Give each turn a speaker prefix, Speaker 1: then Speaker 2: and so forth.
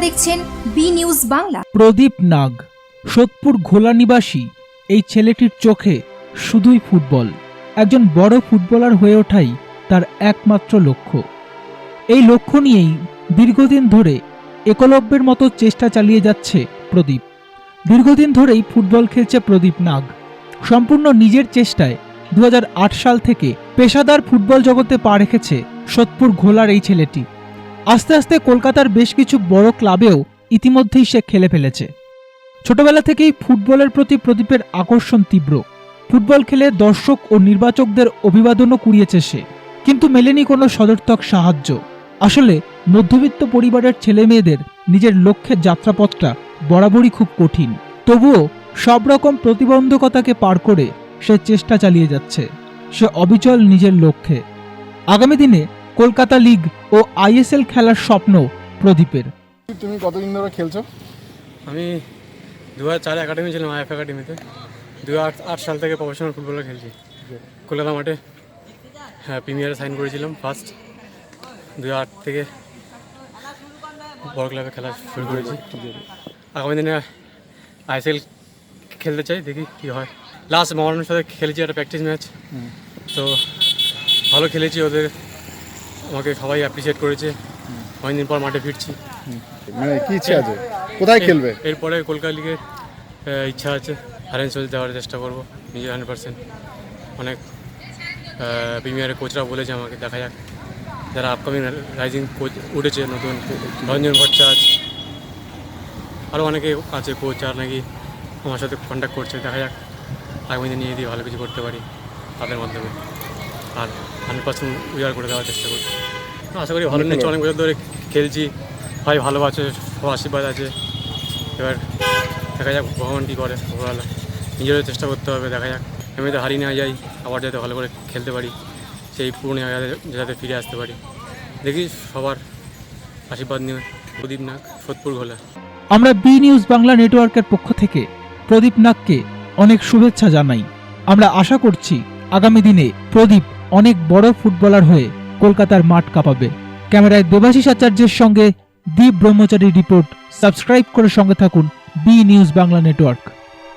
Speaker 1: দেখছেন B news Bangla.
Speaker 2: প্রদীপ নাগ সোদপুর ঘোলা নিবাসী এই ছেলেটির চোখে শুধুই ফুটবল। একজন বড় ফুটবলার হয়ে ওঠাই তার একমাত্র লক্ষ্য। এই লক্ষ্য নিয়েই দীর্ঘদিন ধরে একলব্যের মতো চেষ্টা চালিয়ে যাচ্ছে প্রদীপ। দীর্ঘদিন ধরেই ফুটবল খেলছে প্রদীপ নাগ। সম্পূর্ণ নিজের চেষ্টায় 2008 সাল থেকে পেশাদার ফুটবল জগতে পা রেখেছে সোদপুর ঘোলার এই ছেলেটি। আস্তে আস্তে কলকাতার বেশ কিছু বড় ক্লাবেও ইতিমধ্যেই সে খেলে ফেলেছে। ছোটবেলা থেকেই ফুটবলের প্রতি প্রদীপের আকর্ষণ তীব্র। ফুটবল খেলে দর্শক ও নির্বাচকদের অভিবাদনও কুড়িয়েছে সে, কিন্তু মেলেনি কোনো সদর্থক সাহায্য। আসলে মধ্যবিত্ত পরিবারের ছেলে মেয়েদের নিজের লক্ষ্যের যাত্রাপথটা বরাবরই খুব কঠিন। তবুও সব রকম প্রতিবন্ধকতাকে পার করে সে চেষ্টা চালিয়ে যাচ্ছে। সে অবিচল নিজের লক্ষ্যে। আগামী দিনে কলকাতা লিগ ও আইএসএল খেলার স্বপ্ন প্রদীপের।
Speaker 3: তুমি কতদিন ধরে খেলছো?
Speaker 4: আমি 2004 একাডেমি ছিলাম, আইএফ একাডেমিতে। 2008 সাল থেকে প্রফেশনাল ফুটবলার খেলছি কলকাতা মাঠে। হ্যাঁ, প্রিমিয়ারে সাইন করেছিলাম ফার্স্ট। 2008 থেকে বড় ক্লাবে খেলা শুরু করেছি। আগামী দিনে আইএসএল খেলতে চাই, দেখি কী হয়। লাস্ট মহারণের সাথে খেলেছি একটা প্র্যাকটিস ম্যাচ, তো ভালো খেলেছি। ওদের আমাকে সবাই অ্যাপ্রিসিয়েট করেছে। অনেকদিন পর মাঠে ফিরছি।
Speaker 3: মানে কি ইচ্ছা আছে, কোথায় খেলবে?
Speaker 4: এরপরে কলকাতা লিগে ইচ্ছা আছে, হারেন্স দেওয়ার চেষ্টা করবো নিজের 100%। অনেক প্রিমিয়ারের কোচরা বলেছে আমাকে, দেখা যাক। যারা আপকামিং রাইজিং কোচ উঠেছে নতুন, রঞ্জন ভট্টাচার্য, আরও অনেকে আছে কোচ, আর নাকি আমার সাথে কন্ট্যাক্ট করছে। দেখা যাক আগামী দিনে নিয়ে দিয়ে ভালো কিছু করতে পারি তাদের মাধ্যমে, আর 100% উজাড় করে দেওয়ার চেষ্টা করছি। আশা করি ভালো নিচ্ছে। অনেক বছর ধরে খেলছি, ভাই ভালোবাসে, সব আশীর্বাদ আছে। এবার দেখা যাক ভগবান কী করে। ওভারঅল নিজেরও চেষ্টা করতে হবে, দেখা যাক। এমনিতে হারিয়ে না যাই, আবার যাতে ভালো করে খেলতে পারি, সেই পুরনো যাতে ফিরে আসতে পারি। দেখি সবার আশীর্বাদ নিয়ে। প্রদীপ নাগ, সোদপুর ঘোলা।
Speaker 2: আমরা বি নিউজ বাংলা নেটওয়ার্কের পক্ষ থেকে প্রদীপ নাগকে অনেক শুভেচ্ছা জানাই। আমরা আশা করছি আগামী দিনে প্রদীপ অনেক বড় ফুটবলার হয়ে কলকাতার মাঠ কাঁপাবে। ক্যামেরায় দেবাশিস আচার্যের সঙ্গে দীপ ব্রহ্মচারী রিপোর্ট। সাবস্ক্রাইব করে সঙ্গে থাকুন বি নিউজ বাংলা নেটওয়ার্ক।